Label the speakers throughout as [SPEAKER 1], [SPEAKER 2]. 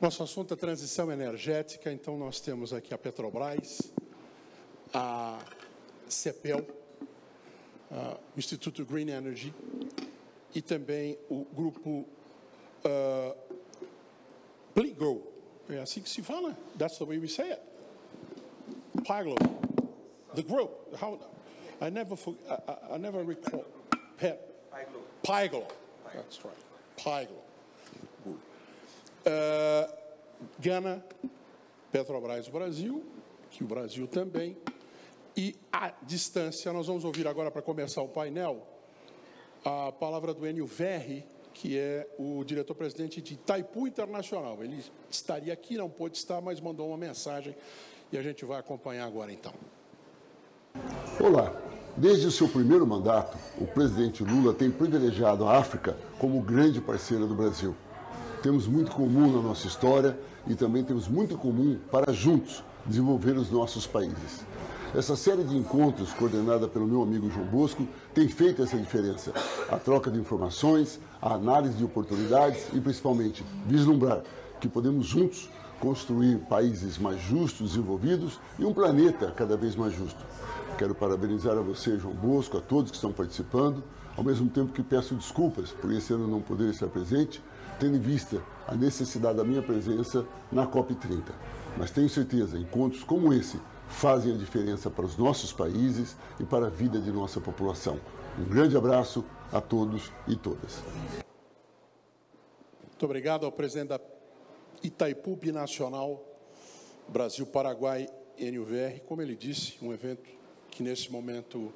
[SPEAKER 1] Nosso assunto é transição energética, então nós temos aqui a Petrobras, a CEPEL, o Instituto Green Energy e também o grupo Pligo. É assim que se fala? That's the way we say it. Paglo. The group. How? I never recall. Paglo. That's right. Paglo. Gana, Petrobras Brasil, que o Brasil também, e à distância, nós vamos ouvir agora, para começar o painel, a palavra do Enio Verri, que é o diretor-presidente de Itaipu Internacional. Ele estaria aqui, não pôde estar, mas mandou uma mensagem e a gente vai acompanhar agora, então.
[SPEAKER 2] Olá. Desde o seu primeiro mandato, o presidente Lula tem privilegiado a África como grande parceira do Brasil. Temos muito comum na nossa história e também temos muito comum para juntos desenvolver os nossos países. Essa série de encontros, coordenada pelo meu amigo João Bosco, tem feito essa diferença. A troca de informações, a análise de oportunidades e, principalmente, vislumbrar que podemos juntos construir países mais justos, desenvolvidos e um planeta cada vez mais justo. Quero parabenizar a você, João Bosco, a todos que estão participando, ao mesmo tempo que peço desculpas por esse ano não poder estar presente, tendo em vista a necessidade da minha presença na COP30. Mas tenho certeza, encontros como esse fazem a diferença para os nossos países e para a vida de nossa população. Um grande abraço a todos e todas.
[SPEAKER 1] Muito obrigado ao presidente da Itaipu Binacional, Brasil-Paraguai, Enio Verri. Como ele disse, um evento que nesse momento,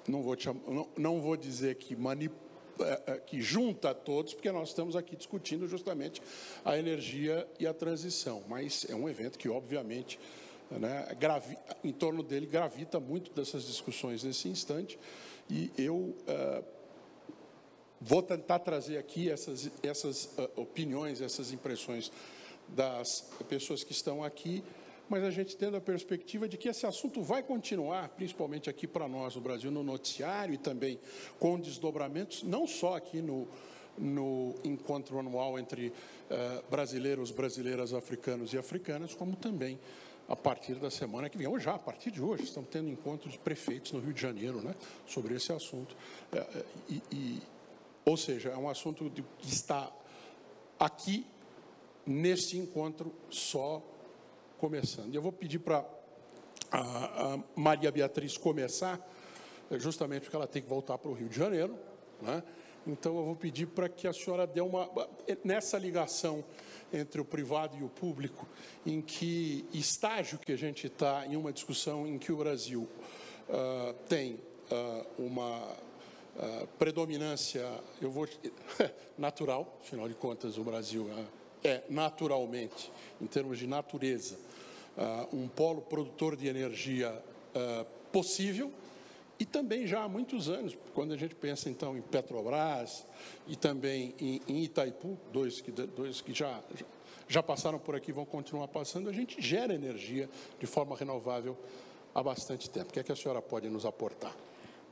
[SPEAKER 1] não vou dizer que junta a todos, porque nós estamos aqui discutindo justamente a energia e a transição, mas é um evento que, obviamente, em torno dele gravita muito dessas discussões nesse instante, e eu vou tentar trazer aqui essas opiniões, essas impressões das pessoas que estão aqui, mas a gente tendo a perspectiva de que esse assunto vai continuar, principalmente aqui para nós no Brasil, no noticiário e também com desdobramentos, não só aqui no encontro anual entre brasileiros, brasileiras, africanos e africanas, como também a partir da semana que vem, ou já a partir de hoje, estamos tendo encontros de prefeitos no Rio de Janeiro, sobre esse assunto. Ou seja, é um assunto que está aqui neste encontro só começando. Eu vou pedir para a Maria Beatriz começar, justamente porque ela tem que voltar para o Rio de Janeiro, Então, eu vou pedir para que a senhora dê nessa ligação entre o privado e o público, em que estágio que a gente está em uma discussão em que o Brasil tem uma predominância, natural, afinal de contas, o Brasil é naturalmente, em termos de natureza, um polo produtor de energia possível, e também já há muitos anos, quando a gente pensa então em Petrobras e também em Itaipu, dois que já passaram por aqui e vão continuar passando, a gente gera energia de forma renovável há bastante tempo. O que é que a senhora pode nos aportar?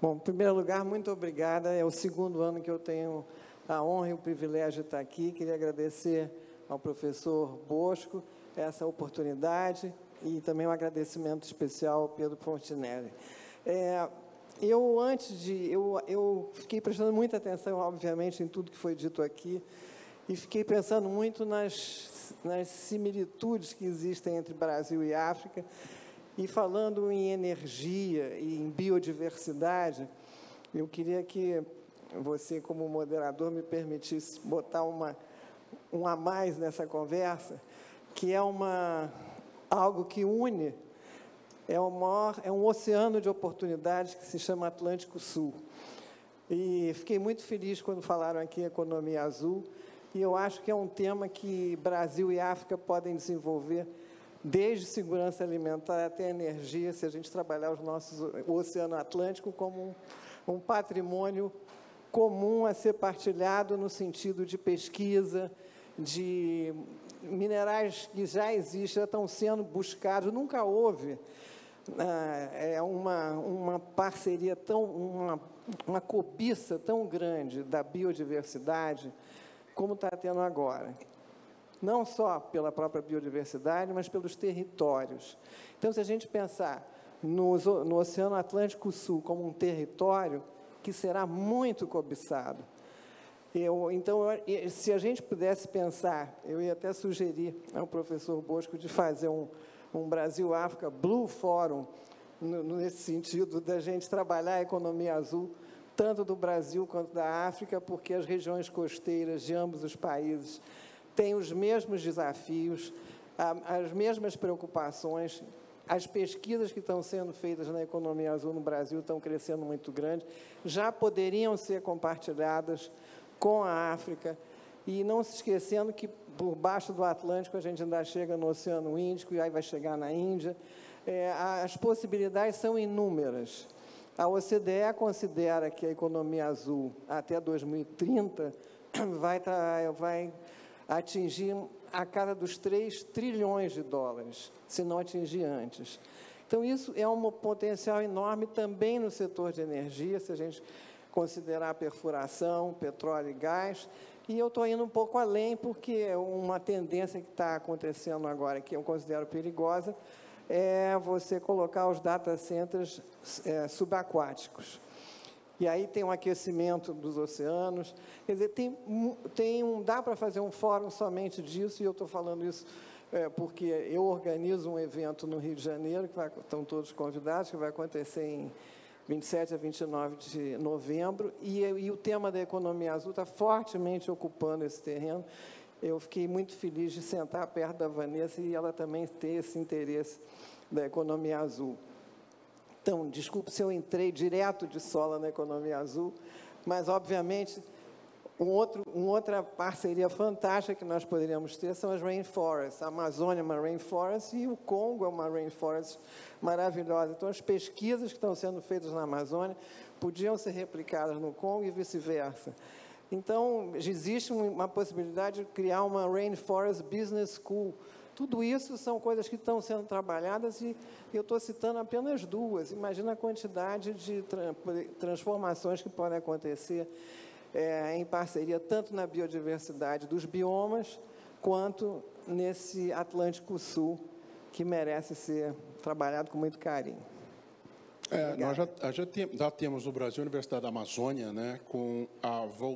[SPEAKER 3] Bom, em primeiro lugar, muito obrigada. É o segundo ano que eu tenho a honra e o privilégio de estar aqui. Queria agradecer ao professor Bosco essa oportunidade e também um agradecimento especial ao Pedro Fontinelli. Eu fiquei prestando muita atenção, obviamente, em tudo que foi dito aqui e fiquei pensando muito nas similitudes que existem entre Brasil e África. E falando em energia e em biodiversidade, eu queria que você, como moderador, me permitisse botar um a mais nessa conversa, que é algo que une, é um oceano de oportunidades que se chama Atlântico Sul. E fiquei muito feliz quando falaram aqui em economia azul, e eu acho que é um tema que Brasil e África podem desenvolver desde segurança alimentar até energia, se a gente trabalhar o Oceano Atlântico como um patrimônio comum a ser partilhado no sentido de pesquisa, de minerais que já existem, já estão sendo buscados. Nunca houve uma parceria uma cobiça tão grande da biodiversidade como está tendo agora. Não só pela própria biodiversidade, mas pelos territórios. Então, se a gente pensar no Oceano Atlântico Sul como um território que será muito cobiçado, se a gente pudesse pensar, eu ia até sugerir ao professor Bosco de fazer um Brasil-África Blue Forum, nesse sentido da gente trabalhar a economia azul, tanto do Brasil quanto da África, porque as regiões costeiras de ambos os países têm os mesmos desafios, as mesmas preocupações. As pesquisas que estão sendo feitas na economia azul no Brasil estão crescendo muito grande, já poderiam ser compartilhadas com a África, e não se esquecendo que por baixo do Atlântico a gente ainda chega no Oceano Índico e aí vai chegar na Índia. As possibilidades são inúmeras. A OCDE considera que a economia azul até 2030 vai atingir a casa dos 3 trilhões de dólares, se não atingir antes. Então, isso é um potencial enorme também no setor de energia, se a gente considerar perfuração, petróleo e gás. E eu estou indo um pouco além, porque uma tendência que está acontecendo agora, que eu considero perigosa, é você colocar os data centers subaquáticos. E aí tem um aquecimento dos oceanos. Quer dizer, dá para fazer um fórum somente disso, e eu estou falando isso porque eu organizo um evento no Rio de Janeiro, estão todos convidados, que vai acontecer em 27 a 29 de novembro, e o tema da economia azul está fortemente ocupando esse terreno. Eu fiquei muito feliz de sentar perto da Vanessa e ela também ter esse interesse da economia azul. Então, desculpe se eu entrei direto de sola na economia azul, mas, obviamente, outra parceria fantástica que nós poderíamos ter são as rainforests. A Amazônia é uma rainforest e o Congo é uma rainforest maravilhosa. Então, as pesquisas que estão sendo feitas na Amazônia podiam ser replicadas no Congo e vice-versa. Então, existe uma possibilidade de criar uma Rainforest Business School. Tudo isso são coisas que estão sendo trabalhadas e eu estou citando apenas 2. Imagina a quantidade de transformações que podem acontecer em parceria, tanto na biodiversidade dos biomas, quanto nesse Atlântico Sul, que merece ser trabalhado com muito carinho.
[SPEAKER 1] Nós já temos no Brasil a Universidade da Amazônia, né,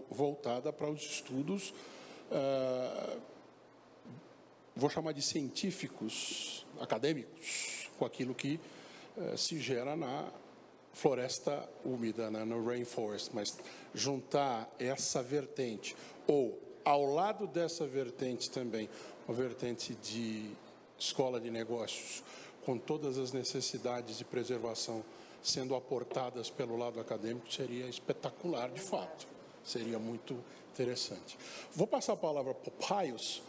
[SPEAKER 1] voltada para os estudos, vou chamar de científicos, acadêmicos, com aquilo que se gera na floresta úmida, né, no rainforest, mas juntar essa vertente, ou ao lado dessa vertente também, uma vertente de escola de negócios, com todas as necessidades de preservação sendo aportadas pelo lado acadêmico, seria espetacular, de fato. Seria muito interessante. Vou passar a palavra para o Paios,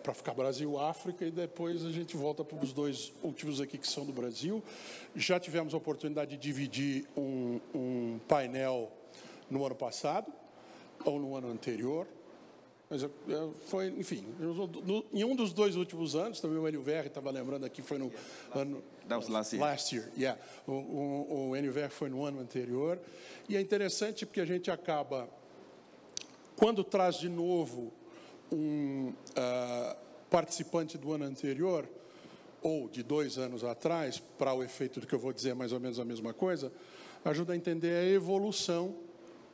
[SPEAKER 1] para ficar Brasil-África, e depois a gente volta para os 2 últimos aqui que são do Brasil. Já tivemos a oportunidade de dividir um painel no ano passado, ou no ano anterior, mas foi, enfim, em um dos 2 últimos anos, também o Enio Verri estava lembrando aqui, foi no ano...
[SPEAKER 4] That was last year.
[SPEAKER 1] Last year, yeah. O Enio Verri foi no ano anterior, e é interessante porque a gente acaba, quando traz de novo um participante do ano anterior, ou de 2 anos atrás, para o efeito do que eu vou dizer mais ou menos a mesma coisa, ajuda a entender a evolução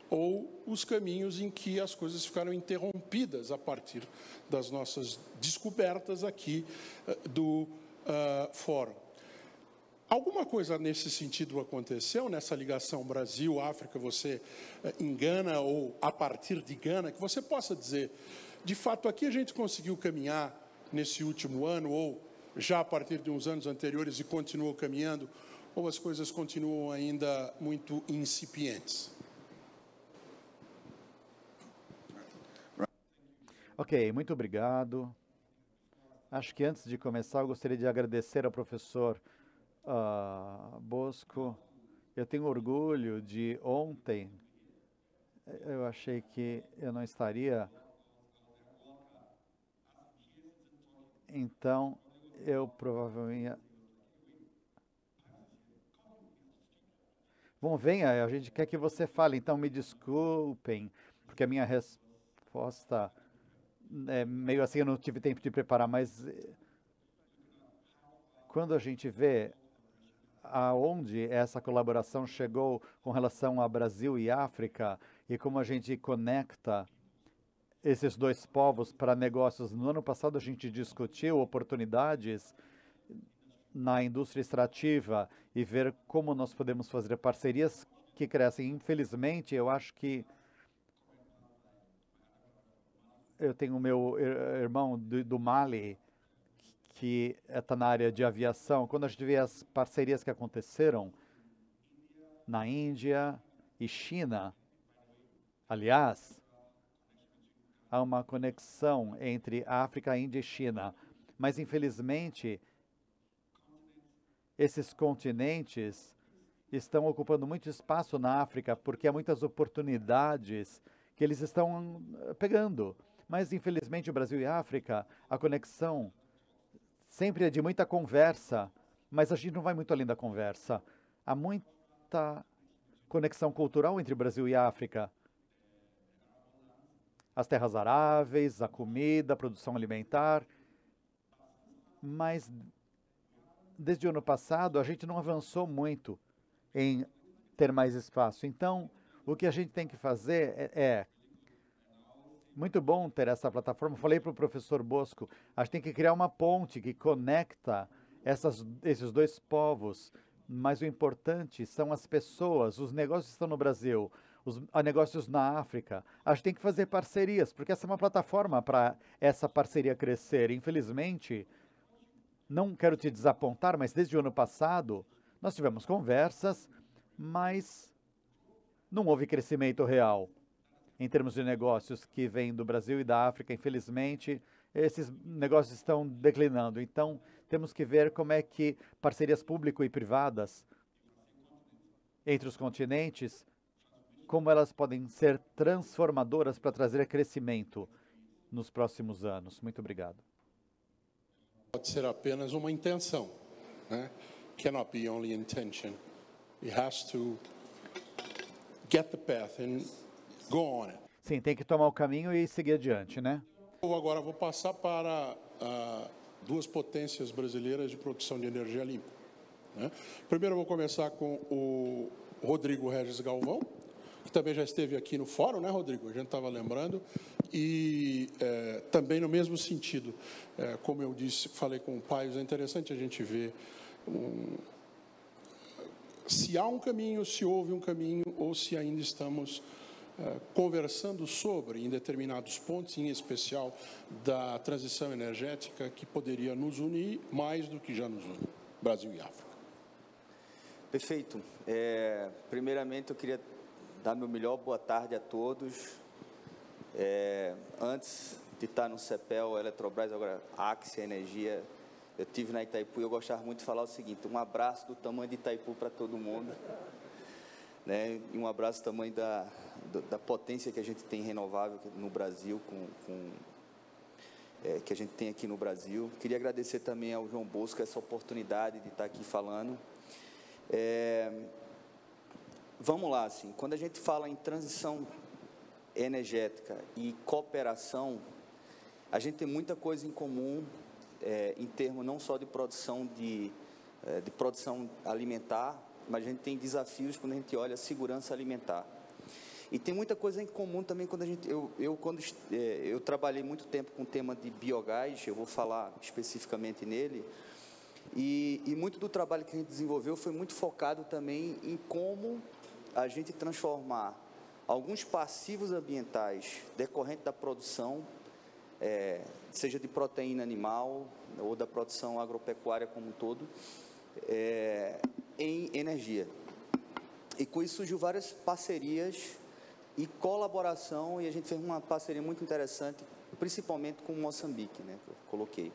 [SPEAKER 1] ou os caminhos em que as coisas ficaram interrompidas a partir das nossas descobertas aqui do fórum. Alguma coisa nesse sentido aconteceu, nessa ligação Brasil-África, você em Gana, ou a partir de Gana, que você possa dizer, de fato, aqui a gente conseguiu caminhar nesse último ano, ou já a partir de uns anos anteriores e continuou caminhando, ou as coisas continuam ainda muito incipientes?
[SPEAKER 5] Ok, muito obrigado. Acho que antes de começar, eu gostaria de agradecer ao professor Bosco. Eu tenho orgulho de ontem, eu achei que eu não estaria, então eu provavelmente... Bom, venha, a gente quer que você fale, então me desculpem, porque a minha resposta resposta é meio assim, eu não tive tempo de preparar, mas quando a gente vê aonde essa colaboração chegou com relação a Brasil e África e como a gente conecta esses dois povos para negócios. No ano passado a gente discutiu oportunidades na indústria extrativa e ver como nós podemos fazer parcerias que crescem. Infelizmente, eu acho que eu tenho o meu irmão do Mali, que está na área de aviação. Quando a gente vê as parcerias que aconteceram na Índia e China, aliás, há uma conexão entre África, Índia e China. Mas, infelizmente, esses continentes estão ocupando muito espaço na África porque há muitas oportunidades que eles estão pegando. Mas, infelizmente, o Brasil e a África, a conexão sempre é de muita conversa, mas a gente não vai muito além da conversa. Há muita conexão cultural entre o Brasil e a África. As terras aráveis, a comida, a produção alimentar. Mas, desde o ano passado, a gente não avançou muito em ter mais espaço. Então, o que a gente tem que fazer é muito bom ter essa plataforma. Eu falei para o professor Bosco, a gente tem que criar uma ponte que conecta esses dois povos, mas o importante são as pessoas, os negócios estão no Brasil, os negócios na África. A gente tem que fazer parcerias, porque essa é uma plataforma para essa parceria crescer. Infelizmente, não quero te desapontar, mas desde o ano passado, nós tivemos conversas, mas não houve crescimento real. Em termos de negócios que vêm do Brasil e da África, infelizmente, esses negócios estão declinando. Então, temos que ver como é que parcerias público e privadas entre os continentes, como elas podem ser transformadoras para trazer crescimento nos próximos anos. Muito obrigado.
[SPEAKER 1] Pode ser apenas uma intenção, né? Cannot be only intention. It has to get the path and go on it.
[SPEAKER 5] Sim, tem que tomar o caminho e seguir adiante, né?
[SPEAKER 1] Eu agora vou passar para duas potências brasileiras de produção de energia limpa, né? Primeiro eu vou começar com o Rodrigo Regis Galvão, que também já esteve aqui no fórum, né, Rodrigo? A gente estava lembrando. E também no mesmo sentido, como eu disse, falei com o Paios, é interessante a gente ver se há um caminho, se houve um caminho, ou se ainda estamos conversando sobre, em determinados pontos, em especial da transição energética, que poderia nos unir mais do que já nos une, Brasil e África.
[SPEAKER 4] Perfeito. Primeiramente, eu queria dar meu melhor boa tarde a todos. Antes de estar no CEPEL, Eletrobras, agora Axia Energia, eu estive na Itaipu e eu gostava muito de falar o seguinte: um abraço do tamanho de Itaipu para todo mundo, né? E um abraço do tamanho da potência que a gente tem renovável no Brasil, que a gente tem aqui no Brasil. Queria agradecer também ao João Bosco essa oportunidade de estar aqui falando. Vamos lá, assim, quando a gente fala em transição energética e cooperação, a gente tem muita coisa em comum, em termos não só de produção de produção alimentar, mas a gente tem desafios quando a gente olha a segurança alimentar. E tem muita coisa em comum também quando eu trabalhei muito tempo com o tema de biogás, eu vou falar especificamente nele, e muito do trabalho que a gente desenvolveu foi muito focado também em como a gente transformar alguns passivos ambientais decorrentes da produção, seja de proteína animal ou da produção agropecuária como um todo, em energia. E com isso surgiu várias parcerias e colaboração, e a gente fez uma parceria muito interessante, principalmente com Moçambique, né, que eu coloquei.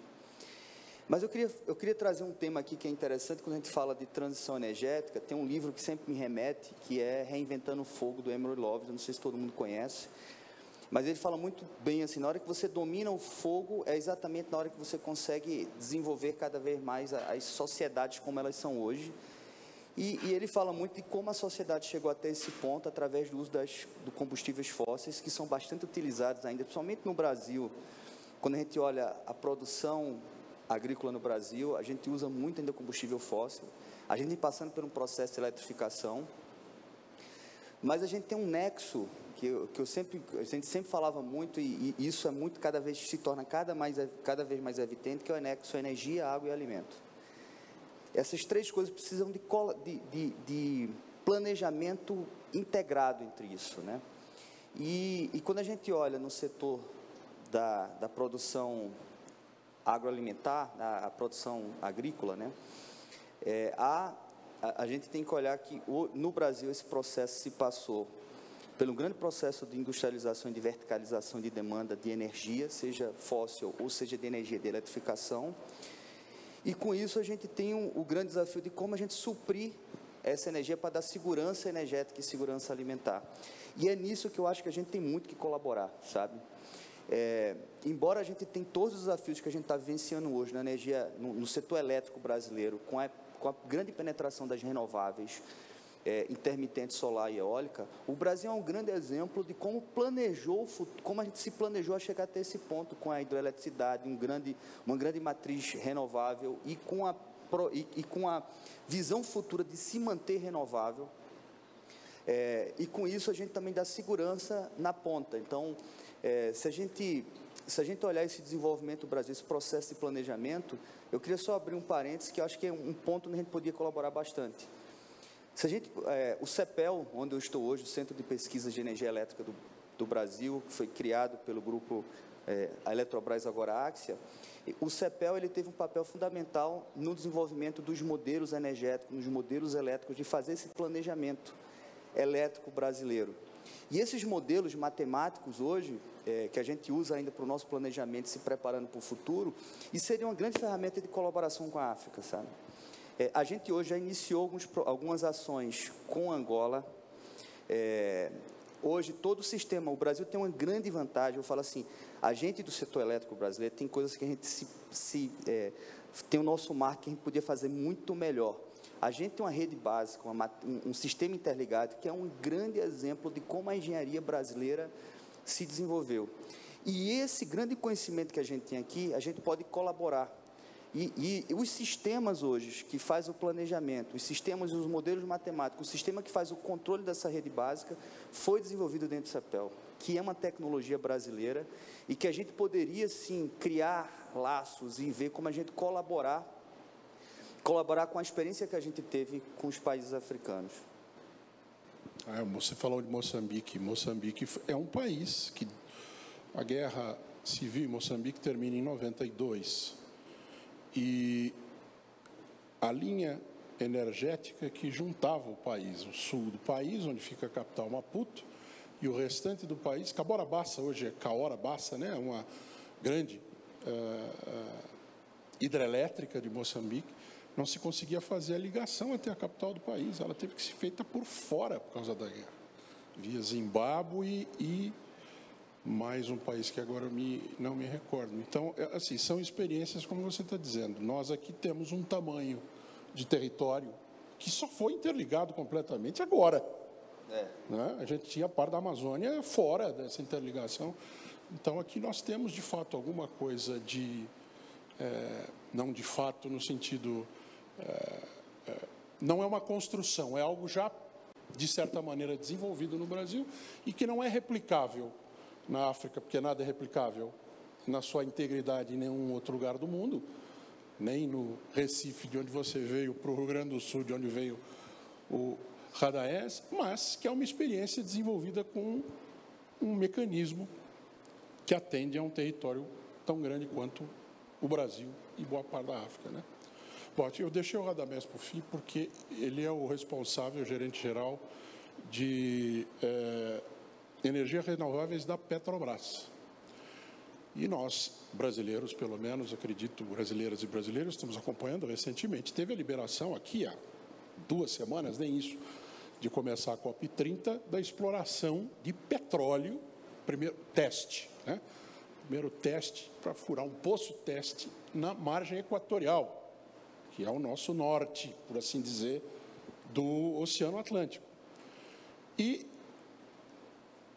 [SPEAKER 4] Mas eu queria trazer um tema aqui que é interessante. Quando a gente fala de transição energética, tem um livro que sempre me remete, que é Reinventando o Fogo, do Emery Lovejoy, não sei se todo mundo conhece, mas ele fala muito bem assim: na hora que você domina o fogo, é exatamente na hora que você consegue desenvolver cada vez mais as sociedades como elas são hoje. E ele fala muito de como a sociedade chegou até esse ponto através do uso dos combustíveis fósseis, que são bastante utilizados ainda, principalmente no Brasil. Quando a gente olha a produção agrícola no Brasil, a gente usa muito ainda combustível fóssil. A gente vem passando por um processo de eletrificação, mas a gente tem um nexo que a gente sempre falava muito, e isso é muito, cada vez se torna cada vez mais evidente, que é o nexo energia, água e alimento. Essas três coisas precisam de planejamento integrado entre isso, né? E quando a gente olha no setor da produção agroalimentar, a produção agrícola, né? A gente tem que olhar que no Brasil esse processo se passou pelo grande processo de industrialização e de verticalização de demanda de energia, seja fóssil ou seja de energia de eletrificação. E com isso a gente tem o grande desafio de como a gente suprir essa energia para dar segurança energética e segurança alimentar. E é nisso que eu acho que a gente tem muito que colaborar, sabe? Embora a gente tenha todos os desafios que a gente está vivenciando hoje na energia, no setor elétrico brasileiro, com a grande penetração das renováveis, intermitente solar e eólica, o Brasil é um grande exemplo de como a gente se planejou a chegar até esse ponto com a hidroeletricidade, uma grande matriz renovável e com a visão futura de se manter renovável. E com isso a gente também dá segurança na ponta. Então, se a gente olhar esse desenvolvimento do Brasil, esse processo de planejamento, eu queria só abrir um parênteses que eu acho que é um ponto onde a gente podia colaborar bastante. O CEPEL, onde eu estou hoje, o Centro de Pesquisas de Energia Elétrica do Brasil, que foi criado pelo grupo a Eletrobras Agora Axia, o CEPEL ele teve um papel fundamental no desenvolvimento dos modelos energéticos, nos modelos elétricos, de fazer esse planejamento elétrico brasileiro. E esses modelos matemáticos hoje, que a gente usa ainda para o nosso planejamento, se preparando para o futuro, e seria uma grande ferramenta de colaboração com a África, sabe? A gente hoje já iniciou algumas ações com Angola. Hoje, todo o sistema, o Brasil tem uma grande vantagem, eu falo assim, a gente do setor elétrico brasileiro tem coisas que a gente tem o nosso marco que a gente podia fazer muito melhor. A gente tem uma rede básica, um sistema interligado, que é um grande exemplo de como a engenharia brasileira se desenvolveu. E esse grande conhecimento que a gente tem aqui, a gente pode colaborar. E os sistemas hoje que faz o planejamento, os sistemas e os modelos matemáticos, o sistema que faz o controle dessa rede básica, foi desenvolvido dentro do CEPEL, que é uma tecnologia brasileira e que a gente poderia, sim, criar laços e ver como a gente colaborar com a experiência que a gente teve com os países africanos.
[SPEAKER 1] Você falou de Moçambique. Moçambique é um país que a guerra civil em Moçambique termina em 92. E a linha energética que juntava o país, o sul do país, onde fica a capital Maputo, e o restante do país, Cabora Bassa, hoje é Caora Bassa, né? Uma grande hidrelétrica de Moçambique, não se conseguia fazer a ligação até a capital do país, ela teve que ser feita por fora por causa da guerra, via Zimbábue e mais um país que agora não me recordo. Então, assim, são experiências como você está dizendo. Nós aqui temos um tamanho de território que só foi interligado completamente agora. Né? A gente tinha a parte da Amazônia fora dessa interligação. Então, aqui nós temos, de fato, alguma coisa de... não de fato no sentido... não é uma construção, é algo já, de certa maneira, desenvolvido no Brasil e que não é replicável na África, porque nada é replicável na sua integridade em nenhum outro lugar do mundo, nem no Recife, de onde você veio, para o Rio Grande do Sul, de onde veio o Radaes, mas que é uma experiência desenvolvida com um mecanismo que atende a um território tão grande quanto o Brasil e boa parte da África, né? Bom, eu deixei o Radamés por fim, porque ele é o responsável, gerente-geral de energias renováveis da Petrobras. E nós, brasileiros, pelo menos, acredito, brasileiras e brasileiros, estamos acompanhando recentemente. Teve a liberação aqui há 2 semanas, nem isso, de começar a COP30, da exploração de petróleo, primeiro teste, né? Primeiro teste para furar um poço-teste na margem equatorial, que é o nosso norte, por assim dizer, do Oceano Atlântico. E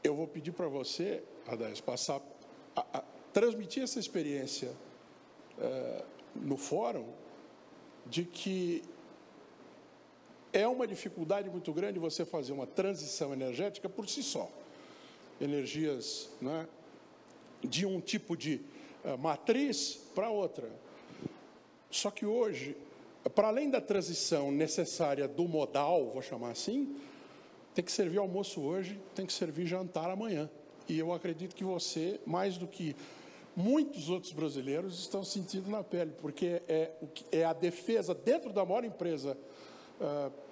[SPEAKER 1] eu vou pedir para você, Adaes, passar transmitir essa experiência no fórum, de que é uma dificuldade muito grande você fazer uma transição energética por si só. Energias, né, de um tipo de matriz para outra. Só que hoje, para além da transição necessária do modal, vou chamar assim, tem que servir almoço hoje, tem que servir jantar amanhã. E eu acredito que você, mais do que muitos outros brasileiros, estão sentindo na pele, porque é a defesa dentro da maior empresa,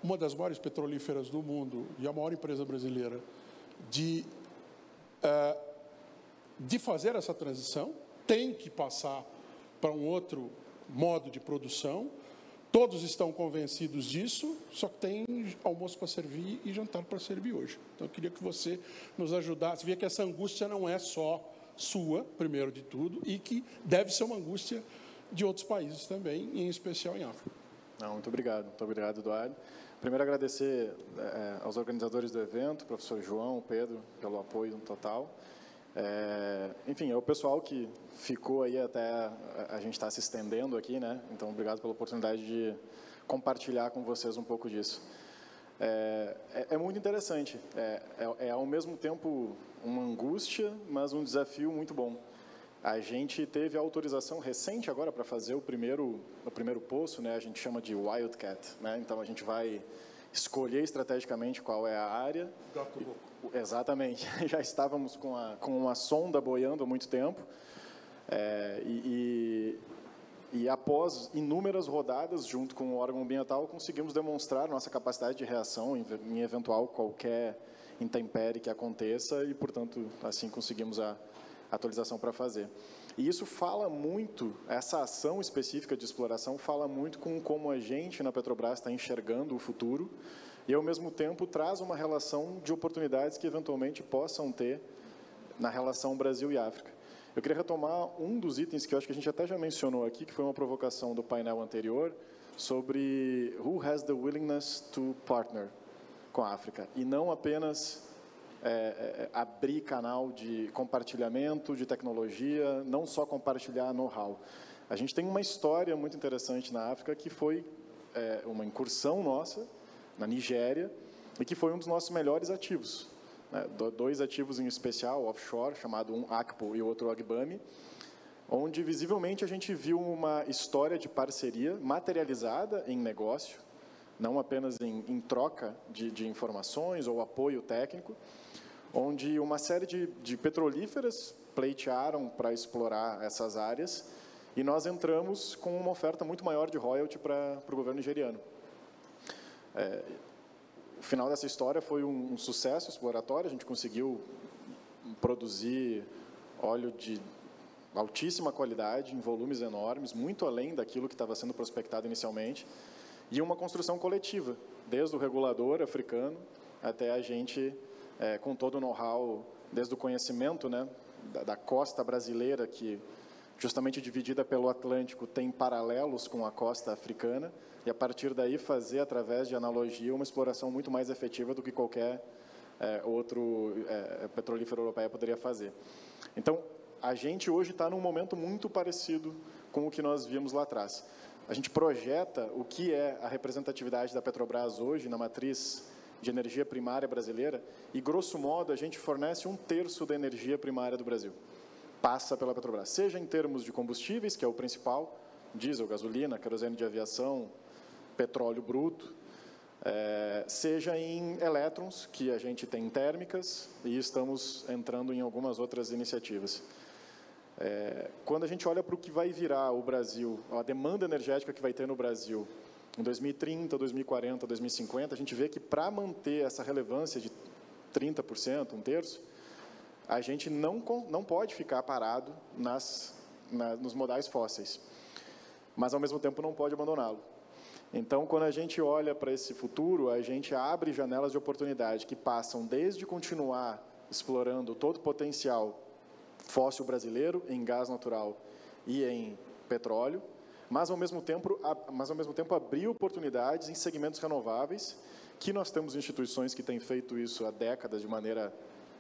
[SPEAKER 1] uma das maiores petrolíferas do mundo e a maior empresa brasileira, de fazer essa transição, tem que passar para um outro modo de produção. Todos estão convencidos disso, só que tem almoço para servir e jantar para servir hoje. Então, eu queria que você nos ajudasse, ver que essa angústia não é só sua, primeiro de tudo, e que deve ser uma angústia de outros países também, em especial em África.
[SPEAKER 6] Não, muito obrigado, Eduardo. Primeiro, agradecer aos organizadores do evento, professor João, Pedro, pelo apoio total. Enfim, é o pessoal que ficou aí até a gente estar se estendendo aqui, né? Então, obrigado pela oportunidade de compartilhar com vocês um pouco disso. É muito interessante. Ao mesmo tempo uma angústia, mas um desafio muito bom. A gente teve a autorização recente agora para fazer o primeiro poço, né? A gente chama de Wildcat, né? Então, a gente vai escolher estrategicamente qual é a área. Exatamente. Já estávamos com uma sonda boiando há muito tempo. E após inúmeras rodadas, junto com o órgão ambiental, conseguimos demonstrar nossa capacidade de reação em eventual qualquer intempérie que aconteça e, portanto, assim conseguimos a atualização para fazer. E isso fala muito, essa ação específica de exploração fala muito com como a gente na Petrobras está enxergando o futuro e, ao mesmo tempo, traz uma relação de oportunidades que, eventualmente, possam ter na relação Brasil e África. Eu queria retomar um dos itens que eu acho que a gente até já mencionou aqui, que foi uma provocação do painel anterior, sobre who has the willingness to partner com a África, e não apenas abrir canal de compartilhamento de tecnologia, não só compartilhar know-how. A gente tem uma história muito interessante na África, que foi uma incursão nossa, na Nigéria, e que foi um dos nossos melhores ativos. Dois ativos em especial, offshore, chamado um Akpo e o outro Agbami, onde visivelmente a gente viu uma história de parceria materializada em negócio, não apenas em troca de informações ou apoio técnico, onde uma série de petrolíferas pleitearam para explorar essas áreas e nós entramos com uma oferta muito maior de royalty para o governo nigeriano. O final dessa história foi um sucesso exploratório, a gente conseguiu produzir óleo de altíssima qualidade, em volumes enormes, muito além daquilo que estava sendo prospectado inicialmente, e uma construção coletiva, desde o regulador africano até a gente, com todo o know-how, desde o conhecimento, né, da costa brasileira, que, justamente dividida pelo Atlântico, tem paralelos com a costa africana, e, a partir daí, fazer, através de analogia, uma exploração muito mais efetiva do que qualquer outro petrolífero europeu poderia fazer. Então, a gente hoje está num momento muito parecido com o que nós vimos lá atrás. A gente projeta o que é a representatividade da Petrobras hoje na matriz de energia primária brasileira e, grosso modo, a gente fornece 1/3 da energia primária do Brasil. Passa pela Petrobras, seja em termos de combustíveis, que é o principal, diesel, gasolina, querosene de aviação, petróleo bruto, seja em elétrons, que a gente tem térmicas e estamos entrando em algumas outras iniciativas. Quando a gente olha para o que vai virar o Brasil, a demanda energética que vai ter no Brasil em 2030, 2040, 2050, a gente vê que para manter essa relevância de 30%, 1/3, a gente não pode ficar parado nos modais fósseis, mas, ao mesmo tempo, não pode abandoná-lo. Então, quando a gente olha para esse futuro, a gente abre janelas de oportunidade que passam desde continuar explorando todo o potencial fóssil brasileiro em gás natural e em petróleo, mas ao mesmo tempo abrir oportunidades em segmentos renováveis, que nós temos instituições que têm feito isso há décadas de maneira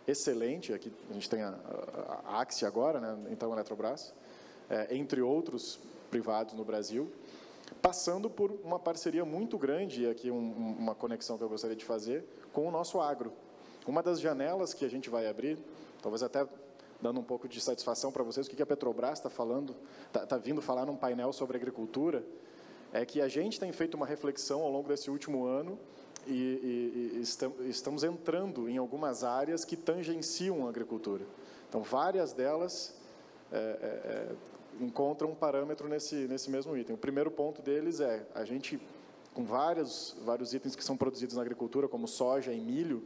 [SPEAKER 6] excelente. Aqui a gente tem a Axi agora, né? Então a Eletrobras, entre outros privados no Brasil, passando por uma parceria muito grande, e aqui uma conexão que eu gostaria de fazer, com o nosso agro. Uma das janelas que a gente vai abrir, talvez até dando um pouco de satisfação para vocês, o que a Petrobras está falando, está vindo falar num painel sobre agricultura, é que a gente tem feito uma reflexão ao longo desse último ano e estamos entrando em algumas áreas que tangenciam a agricultura. Então, várias delas encontram um parâmetro nesse mesmo item. O primeiro ponto deles é, a gente, com vários itens que são produzidos na agricultura, como soja e milho,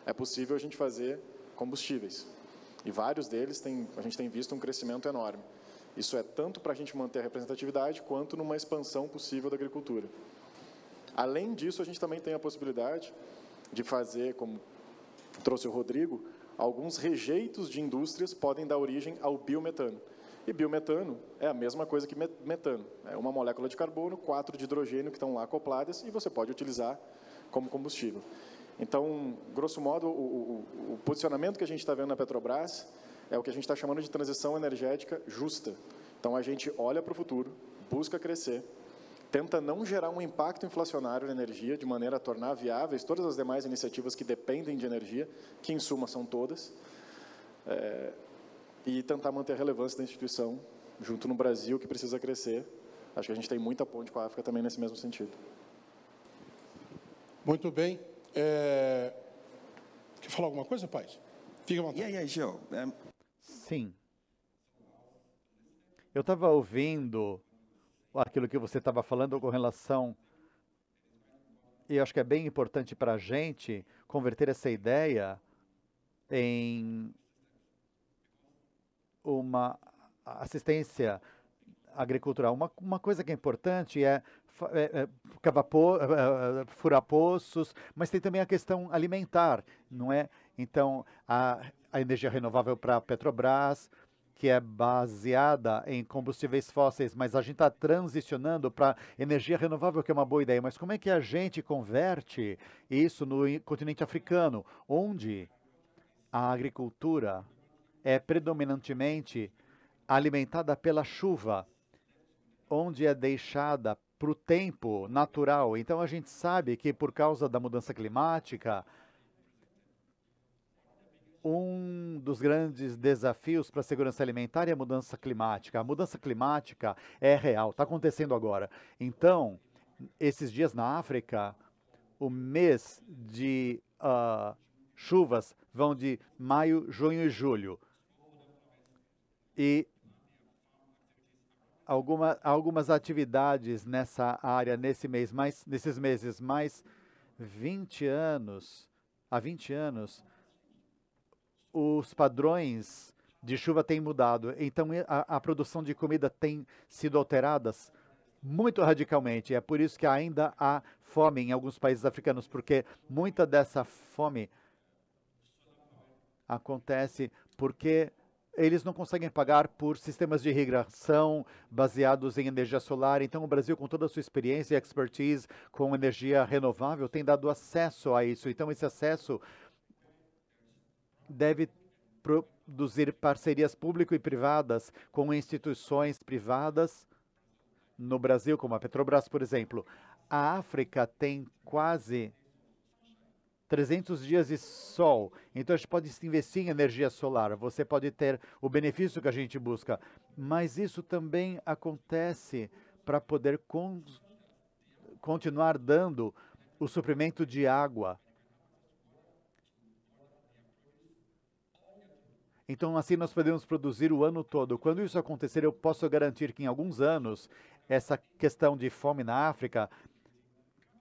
[SPEAKER 6] é possível a gente fazer combustíveis. E vários deles a gente tem visto um crescimento enorme. Isso é tanto para a gente manter a representatividade, quanto numa expansão possível da agricultura. Além disso, a gente também tem a possibilidade de fazer, como trouxe o Rodrigo, alguns rejeitos de indústrias podem dar origem ao biometano. E biometano é a mesma coisa que metano. É uma molécula de carbono, 4 de hidrogênio que estão lá acopladas, e você pode utilizar como combustível. Então, grosso modo, o posicionamento que a gente está vendo na Petrobras é o que a gente está chamando de transição energética justa. Então, a gente olha para o futuro, busca crescer, tenta não gerar um impacto inflacionário na energia, de maneira a tornar viáveis todas as demais iniciativas que dependem de energia, que, em suma, são todas, e tentar manter a relevância da instituição junto no Brasil, que precisa crescer. Acho que a gente tem muita ponte com a África também nesse mesmo sentido.
[SPEAKER 1] Muito bem. Quer falar alguma coisa, Paes? Fica à vontade.
[SPEAKER 7] Yeah, Joe.
[SPEAKER 5] Sim. Eu estava ouvindo aquilo que você estava falando com relação, e acho que é bem importante para a gente converter essa ideia em uma assistência agricultural. Uma coisa que é importante é furar poços, mas tem também a questão alimentar, não é? Então, a energia renovável para a Petrobras, que é baseada em combustíveis fósseis, mas a gente está transicionando para energia renovável, que é uma boa ideia. Mas como é que a gente converte isso no continente africano, onde a agricultura é predominantemente alimentada pela chuva, onde é deixada para o tempo natural? Então, a gente sabe que, por causa da mudança climática, um dos grandes desafios para a segurança alimentar é a mudança climática. A mudança climática é real, está acontecendo agora. Então, esses dias na África, o mês de chuvas vão de maio, junho e julho. E algumas atividades nessa área nesses meses, mais 20 anos, há 20 anos, os padrões de chuva têm mudado. Então, a produção de comida tem sido alteradas muito radicalmente. É por isso que ainda há fome em alguns países africanos, porque muita dessa fome acontece porque eles não conseguem pagar por sistemas de irrigação baseados em energia solar. Então, o Brasil, com toda a sua experiência e expertise com energia renovável, tem dado acesso a isso. Então, esse acesso deve produzir parcerias público e privadas com instituições privadas no Brasil, como a Petrobras, por exemplo. A África tem quase 300 dias de sol, então a gente pode investir em energia solar, você pode ter o benefício que a gente busca, mas isso também acontece para poder continuar dando o suprimento de água. Então, assim, nós podemos produzir o ano todo. Quando isso acontecer, eu posso garantir que em alguns anos, essa questão de fome na África,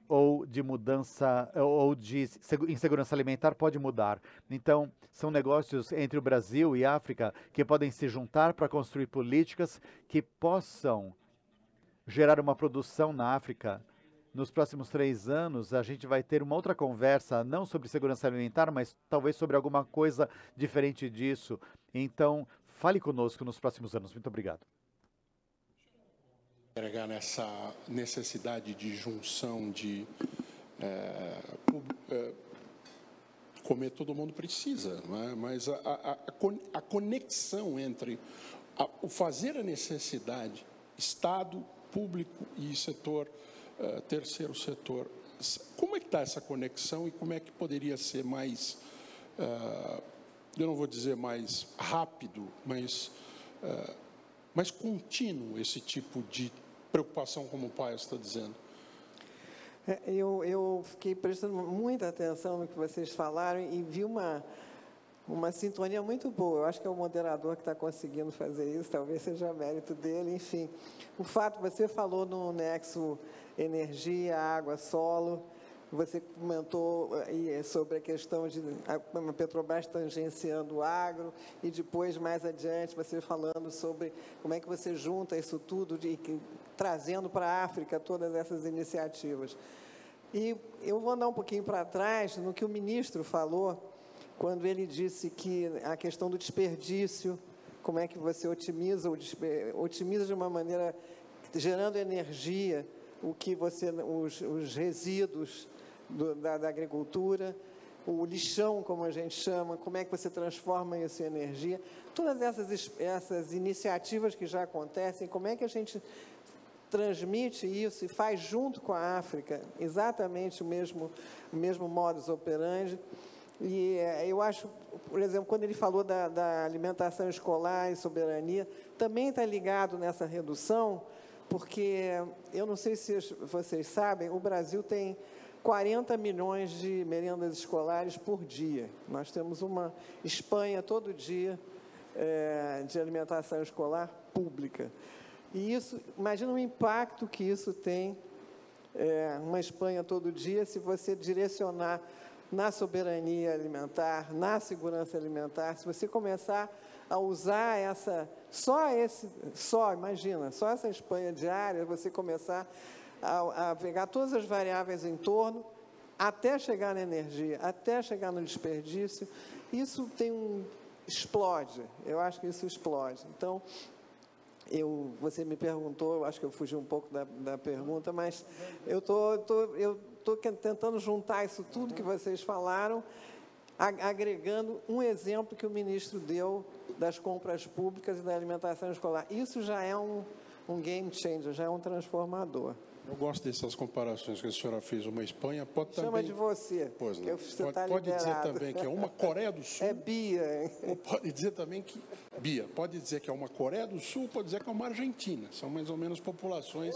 [SPEAKER 5] ou de mudança, ou de insegurança alimentar pode mudar. Então, são negócios entre o Brasil e a África que podem se juntar para construir políticas que possam gerar uma produção na África. Nos próximos 3 anos, a gente vai ter uma outra conversa, não sobre segurança alimentar, mas talvez sobre alguma coisa diferente disso. Então, fale conosco nos próximos anos. Muito obrigado.
[SPEAKER 1] Agregar nessa necessidade de junção de comer todo mundo precisa, não é? Mas a conexão entre o fazer a necessidade, Estado, público e setor, terceiro setor, como é que está essa conexão e como é que poderia ser mais, eu não vou dizer mais rápido, mas mais contínuo esse tipo de preocupação, como o pai está dizendo?
[SPEAKER 3] Eu fiquei prestando muita atenção no que vocês falaram e vi uma sintonia muito boa. Eu acho que é o moderador que está conseguindo fazer isso, talvez seja mérito dele, enfim. O fato, você falou no nexo energia, água, solo, você comentou sobre a questão de a Petrobras tangenciando o agro e depois, mais adiante, você falando sobre como é que você junta isso tudo, trazendo para a África todas essas iniciativas. E eu vou andar um pouquinho para trás no que o ministro falou, quando ele disse que a questão do desperdício, como é que você otimiza de uma maneira, gerando energia, os resíduos da agricultura, o lixão, como a gente chama, como é que você transforma isso em energia. Todas essas iniciativas que já acontecem, como é que a gente transmite isso e faz junto com a África exatamente o mesmo modus operandi. E eu acho, por exemplo, quando ele falou da alimentação escolar e soberania, também está ligado nessa redução, porque eu não sei se vocês sabem, o Brasil tem 40 milhões de merendas escolares por dia. Nós temos uma Espanha todo dia de alimentação escolar pública. E isso, imagina o impacto que isso tem, uma Espanha todo dia, se você direcionar na soberania alimentar, na segurança alimentar, se você começar a usar imagina, só essa Espanha diária, você começar a pegar todas as variáveis em torno, até chegar na energia, até chegar no desperdício, isso explode, eu acho que isso explode. Então, você me perguntou, eu acho que eu fugi um pouco da pergunta, mas eu estou tentando juntar isso tudo que vocês falaram, agregando um exemplo que o ministro deu das compras públicas e da alimentação escolar. Isso já é um game changer, já é um transformador.
[SPEAKER 1] Eu gosto dessas comparações que a senhora fez. Uma Espanha pode também...
[SPEAKER 3] Chama de você.
[SPEAKER 1] Pois não.
[SPEAKER 3] Pode
[SPEAKER 1] dizer também que é uma Coreia do Sul.
[SPEAKER 3] É Bia.
[SPEAKER 1] Ou pode dizer também que... Bia, pode dizer que é uma Coreia do Sul, pode dizer que é uma Argentina. São mais ou menos populações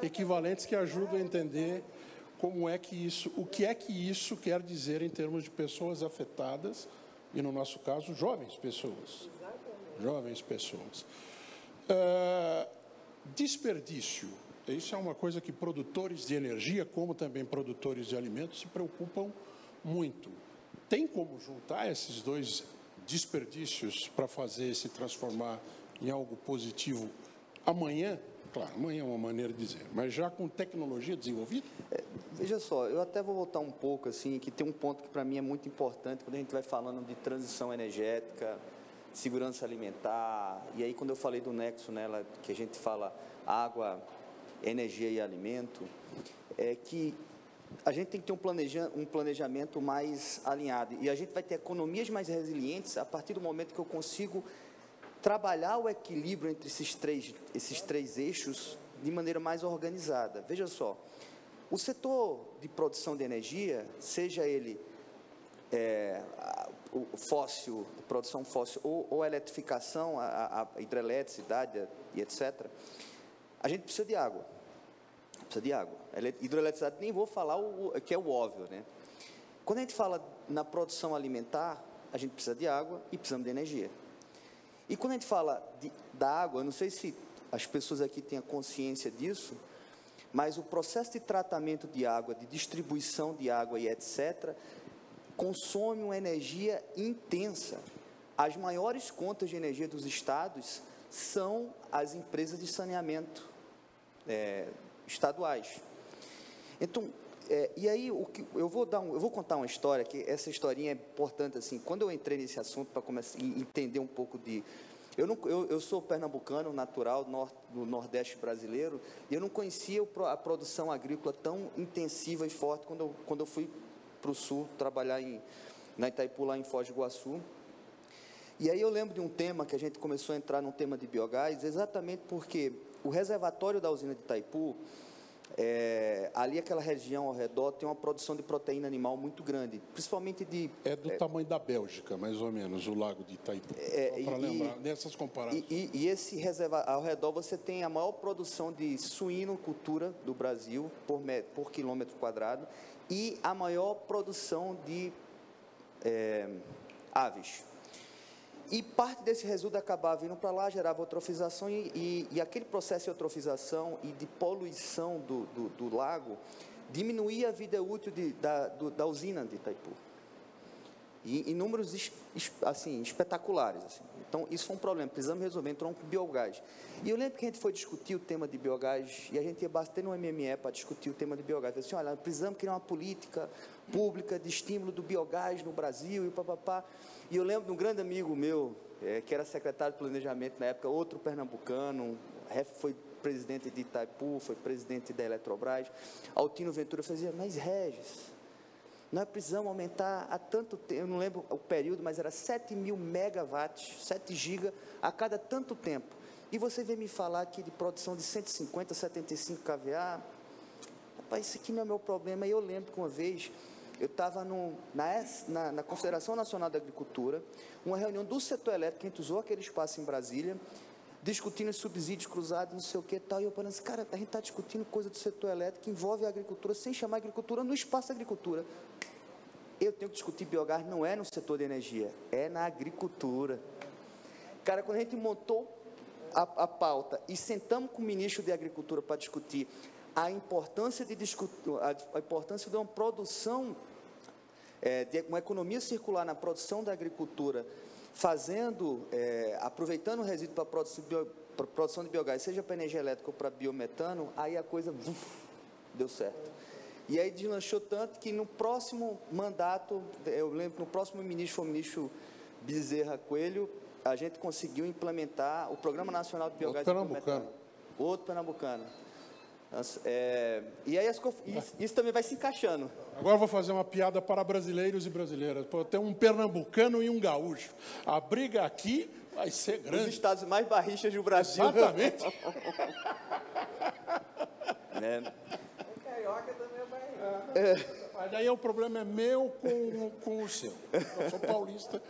[SPEAKER 1] equivalentes que ajudam a entender como é que isso... O que é que isso quer dizer em termos de pessoas afetadas, e no nosso caso, jovens pessoas. Jovens pessoas. Desperdício. Isso é uma coisa que produtores de energia, como também produtores de alimentos, se preocupam muito. Tem como juntar esses dois desperdícios para se transformar em algo positivo amanhã? Claro, amanhã é uma maneira de dizer, mas já com tecnologia desenvolvida?
[SPEAKER 4] Veja só, eu até vou voltar um pouco, assim, que tem um ponto que para mim é muito importante quando a gente vai falando de transição energética, segurança alimentar, e aí quando eu falei do nexo nela, que a gente fala água, energia e alimento, é que a gente tem que ter um planejamento mais alinhado, e a gente vai ter economias mais resilientes a partir do momento que eu consigo trabalhar o equilíbrio entre esses três eixos de maneira mais organizada. Veja só, o setor de produção de energia, seja ele produção fóssil ou a eletrificação, a hidroeletricidade e etc., a gente precisa de água. Precisa de água. Hidroeletricidade, nem vou falar que é o óbvio, né? Quando a gente fala na produção alimentar, a gente precisa de água e precisamos de energia. E quando a gente fala da água, eu não sei se as pessoas aqui têm a consciência disso, mas o processo de tratamento de água, de distribuição de água e etc., consome uma energia intensa. As maiores contas de energia dos estados são as empresas de saneamento estaduais. Então, e aí eu vou contar uma história, que essa historinha é importante, assim, quando eu entrei nesse assunto para começar a entender um pouco Eu sou pernambucano, natural do Nordeste brasileiro, e eu não conhecia a produção agrícola tão intensiva e forte quando eu fui para o Sul trabalhar na Itaipu, lá em Foz do Iguaçu. E aí eu lembro de um tema que a gente começou a entrar num tema de biogás, exatamente porque o reservatório da usina de Itaipu, ali aquela região ao redor tem uma produção de proteína animal muito grande, principalmente de...
[SPEAKER 1] É do tamanho da Bélgica, mais ou menos, o lago de Itaipu, para lembrar, nessas comparações.
[SPEAKER 4] E esse reservatório, ao redor você tem a maior produção de suinocultura do Brasil, por quilômetro quadrado, e a maior produção de aves. E parte desse resíduo acabava vindo para lá, gerava eutrofização, e aquele processo de eutrofização e de poluição do lago diminuía a vida útil da usina de Itaipu. E em números assim, espetaculares. Assim. Então, isso foi um problema, precisamos resolver, entrou um biogás. E eu lembro que a gente foi discutir o tema de biogás, e a gente ia bater no MME para discutir o tema de biogás. Eu disse, olha, precisamos criar uma política pública de estímulo do biogás no Brasil, e papapá. E eu lembro de um grande amigo meu, que era secretário de planejamento na época, outro pernambucano, foi presidente de Itaipu, foi presidente da Eletrobras, Altino Ventura, fazia, mas Regis, nós precisamos aumentar há tanto tempo, eu não lembro o período, mas era 7 mil megawatts, 7 gigas a cada tanto tempo. E você vem me falar aqui de produção de 150, 75 kVA, rapaz, isso aqui não é meu problema. E eu lembro que uma vez eu estava na Confederação Nacional da Agricultura, uma reunião do setor elétrico, que a gente usou aquele espaço em Brasília, discutindo os subsídios cruzados, não sei o que tal, e eu falando assim, cara, a gente está discutindo coisa do setor elétrico que envolve a agricultura, sem chamar a agricultura no espaço da agricultura. Eu tenho que discutir biogás, não é no setor de energia, é na agricultura. Cara, quando a gente montou a pauta e sentamos com o ministro de Agricultura para discutir a importância de uma produção, de uma economia circular na produção da agricultura, aproveitando o resíduo para produção de biogás, seja para energia elétrica ou para biometano, aí a coisa deu certo. E aí deslanchou tanto que no próximo mandato, eu lembro que no próximo ministro, foi o ministro Bezerra Coelho, a gente conseguiu implementar o Programa Nacional de Biogás. Outro pernambucano. E aí isso também vai se encaixando.
[SPEAKER 1] Agora eu vou fazer uma piada para brasileiros e brasileiras. Tem um pernambucano e um gaúcho. A briga aqui vai ser grande.
[SPEAKER 4] Os estados mais barristas do Brasil.
[SPEAKER 1] Exatamente.
[SPEAKER 3] Carioca também é barriga.
[SPEAKER 1] Mas daí o problema é meu com o seu. Eu sou paulista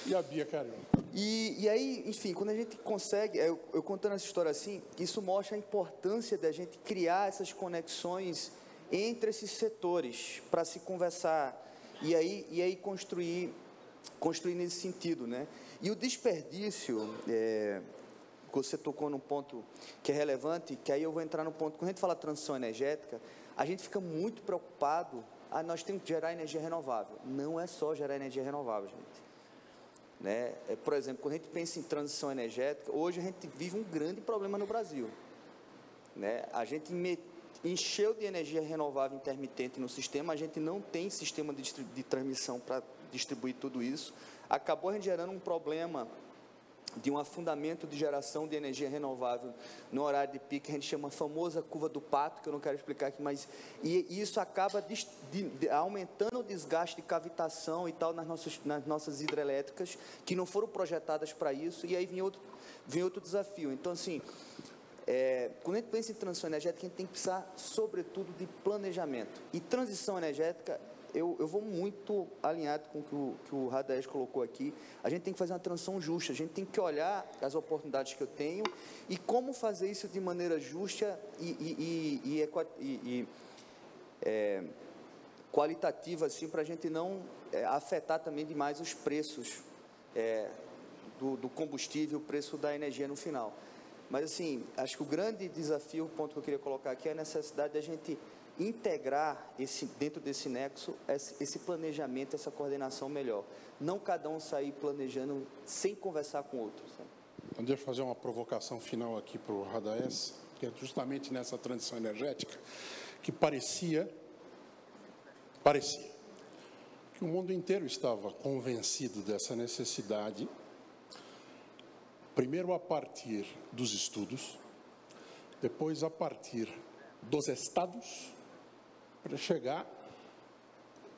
[SPEAKER 1] e a Bia carioca.
[SPEAKER 4] E aí, enfim, quando a gente consegue, eu contando essa história assim, isso mostra a importância da gente criar essas conexões entre esses setores para se conversar e aí construir nesse sentido, né? E o desperdício, você tocou num ponto que é relevante, que aí eu vou entrar no ponto, quando a gente fala transição energética, a gente fica muito preocupado, nós temos que gerar energia renovável. Não é só gerar energia renovável, gente. Né? Por exemplo, quando a gente pensa em transição energética, hoje a gente vive um grande problema no Brasil. Né? A gente encheu de energia renovável intermitente no sistema, a gente não tem sistema de transmissão para distribuir tudo isso. Acabou a gente gerando um problema de um afundamento de geração de energia renovável no horário de pico, que a gente chama a famosa curva do pato, que eu não quero explicar aqui, mas e isso acaba aumentando o desgaste de cavitação e tal nas nossas hidrelétricas, que não foram projetadas para isso, e aí vem outro desafio. Então, assim, quando a gente pensa em transição energética, a gente tem que pensar, sobretudo, de planejamento. E transição energética, eu vou muito alinhado com o que o Radaes colocou aqui. A gente tem que fazer uma transição justa, a gente tem que olhar as oportunidades que eu tenho e como fazer isso de maneira justa e qualitativa, assim, para a gente não afetar também demais os preços do combustível, o preço da energia no final. Mas, assim, acho que o grande desafio, o ponto que eu queria colocar aqui, é a necessidade da gente integrar dentro desse nexo, esse planejamento, essa coordenação melhor. Não cada um sair planejando sem conversar com outros.
[SPEAKER 1] Então, deixa eu fazer uma provocação final aqui para o Radaes, que é justamente nessa transição energética, que parecia que o mundo inteiro estava convencido dessa necessidade, primeiro a partir dos estudos, depois a partir dos estados, para chegar,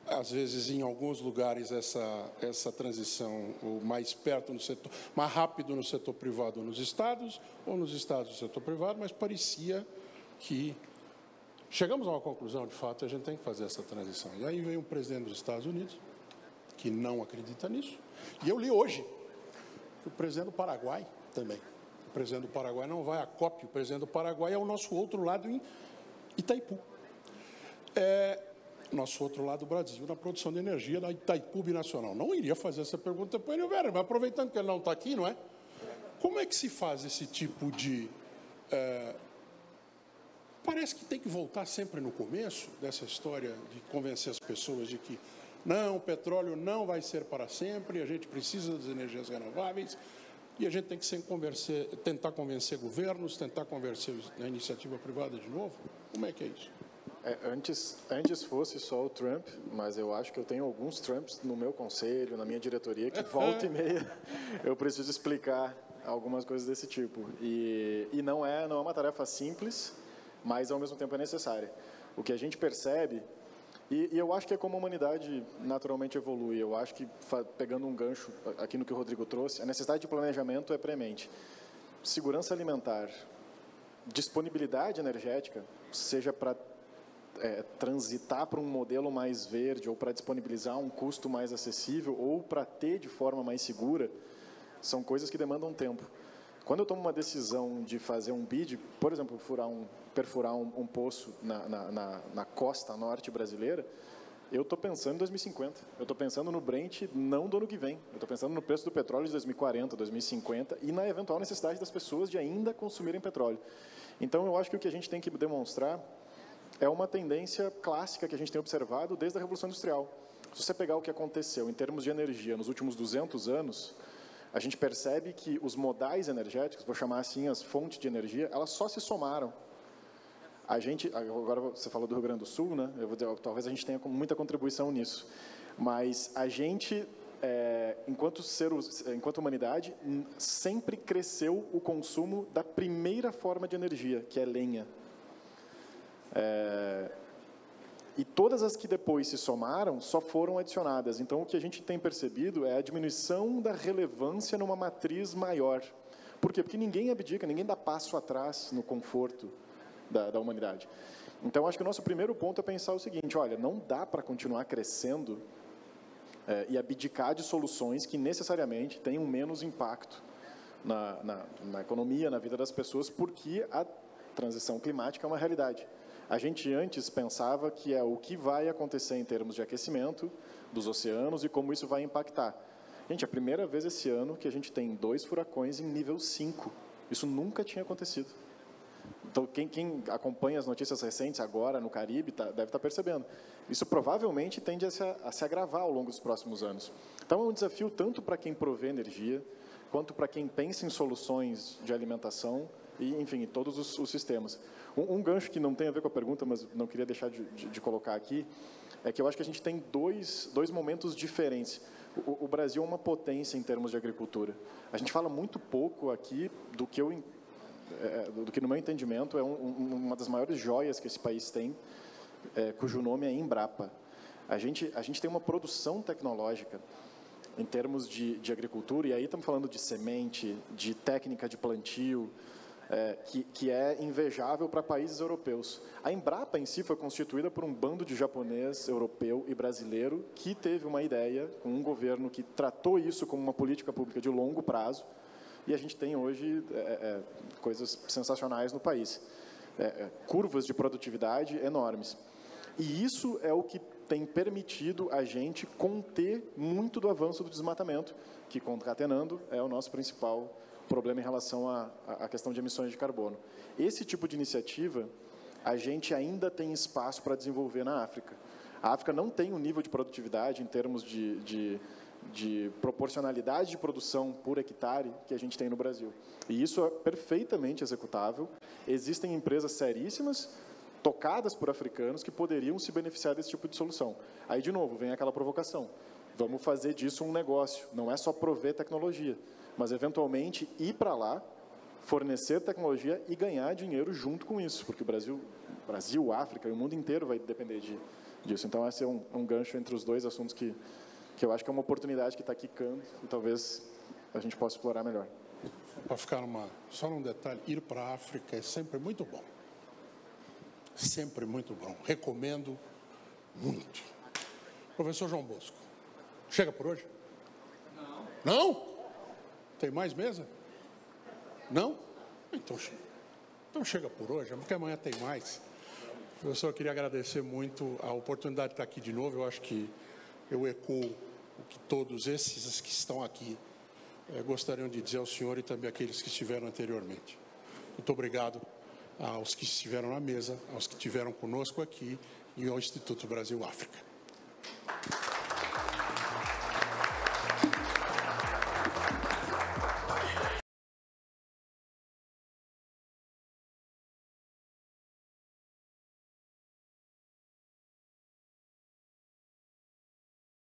[SPEAKER 1] às vezes em alguns lugares essa transição ou mais perto no setor, mais rápido no setor privado ou nos estados no setor privado, mas parecia que chegamos a uma conclusão, de fato, a gente tem que fazer essa transição. E aí veio um presidente dos Estados Unidos, que não acredita nisso, e eu li hoje que o presidente do Paraguai também. O presidente do Paraguai não vai a COP, o presidente do Paraguai é o nosso outro lado em Itaipu. Nosso outro lado do Brasil, na produção de energia da Itaipu Binacional. Não iria fazer essa pergunta para ele, mas aproveitando que ele não está aqui, não é? Como é que se faz esse tipo de... Parece que tem que voltar sempre no começo dessa história de convencer as pessoas de que não, o petróleo não vai ser para sempre, a gente precisa das energias renováveis e a gente tem que tentar convencer governos, tentar convencer a iniciativa privada de novo. Como é que é isso?
[SPEAKER 6] Antes fosse só o Trump, mas eu acho que eu tenho alguns Trumps no meu conselho, na minha diretoria, que volta e meia eu preciso explicar algumas coisas desse tipo. E não é uma tarefa simples, mas ao mesmo tempo é necessária. O que a gente percebe, e eu acho que é como a humanidade naturalmente evolui, eu acho que, pegando um gancho aqui no que o Rodrigo trouxe, a necessidade de planejamento é premente. Segurança alimentar, disponibilidade energética, seja para transitar para um modelo mais verde ou para disponibilizar um custo mais acessível ou para ter de forma mais segura, são coisas que demandam tempo. Quando eu tomo uma decisão de fazer um bid, por exemplo, perfurar um poço na costa norte brasileira, eu estou pensando em 2050. Eu estou pensando no Brent não do ano que vem. Eu estou pensando no preço do petróleo de 2040, 2050 e na eventual necessidade das pessoas de ainda consumirem petróleo. Então, eu acho que o que a gente tem que demonstrar é uma tendência clássica que a gente tem observado desde a Revolução Industrial. Se você pegar o que aconteceu em termos de energia nos últimos 200 anos, a gente percebe que os modais energéticos, vou chamar assim as fontes de energia, elas só se somaram. Agora você falou do Rio Grande do Sul, né? Talvez a gente tenha muita contribuição nisso. Mas a gente, enquanto humanidade, sempre cresceu o consumo da primeira forma de energia, que é lenha. E todas as que depois se somaram só foram adicionadas. Então, o que a gente tem percebido é a diminuição da relevância numa matriz maior. Por quê? Porque ninguém abdica, ninguém dá passo atrás no conforto da humanidade. Então, acho que o nosso primeiro ponto é pensar o seguinte, olha, não dá para continuar crescendo e abdicar de soluções que necessariamente tenham menos impacto na economia, na vida das pessoas, porque a transição climática é uma realidade. A gente antes pensava que é o que vai acontecer em termos de aquecimento dos oceanos e como isso vai impactar. Gente, é a primeira vez esse ano que a gente tem 2 furacões em nível 5. Isso nunca tinha acontecido. Então, quem acompanha as notícias recentes agora no Caribe deve estar percebendo. Isso provavelmente tende a se agravar ao longo dos próximos anos. Então, é um desafio tanto para quem provê energia, quanto para quem pensa em soluções de alimentação e, enfim, todos os sistemas. Um gancho que não tem a ver com a pergunta, mas não queria deixar de colocar aqui, é que eu acho que a gente tem dois momentos diferentes. O Brasil é uma potência em termos de agricultura. A gente fala muito pouco aqui do que no meu entendimento, é uma das maiores joias que esse país tem, cujo nome é Embrapa. A gente tem uma produção tecnológica em termos de agricultura, e aí estamos falando de semente, de técnica de plantio, que é invejável para países europeus. A Embrapa em si foi constituída por um bando de japonês, europeu e brasileiro que teve uma ideia com um governo que tratou isso como uma política pública de longo prazo, e a gente tem hoje coisas sensacionais no país. Curvas de produtividade enormes. E isso é o que tem permitido a gente conter muito do avanço do desmatamento, que, concatenando, é o nosso principal problema em relação à questão de emissões de carbono. Esse tipo de iniciativa, a gente ainda tem espaço para desenvolver na África. A África não tem um nível de produtividade em termos de proporcionalidade de produção por hectare que a gente tem no Brasil. E isso é perfeitamente executável. Existem empresas seríssimas, tocadas por africanos, que poderiam se beneficiar desse tipo de solução. Aí, de novo, vem aquela provocação. Vamos fazer disso um negócio. Não é só prover tecnologia. mas eventualmente ir para lá, fornecer tecnologia e ganhar dinheiro junto com isso, porque o Brasil, África e o mundo inteiro vai depender disso. Então, esse é um gancho entre os dois assuntos que eu acho que é uma oportunidade que está quicando e talvez a gente possa explorar melhor.
[SPEAKER 1] Para ficar só num detalhe, ir para a África é sempre muito bom. Sempre muito bom. Recomendo muito. Professor João Bosco, chega por hoje? Não. Não? Tem mais mesa? Não? Então chega por hoje, porque amanhã tem mais. Professor, eu queria agradecer muito a oportunidade de estar aqui de novo. Eu acho que eu ecoo o que todos esses que estão aqui gostariam de dizer ao senhor e também àqueles que estiveram anteriormente. Muito obrigado aos que estiveram na mesa, aos que estiveram conosco aqui e ao Instituto Brasil-África.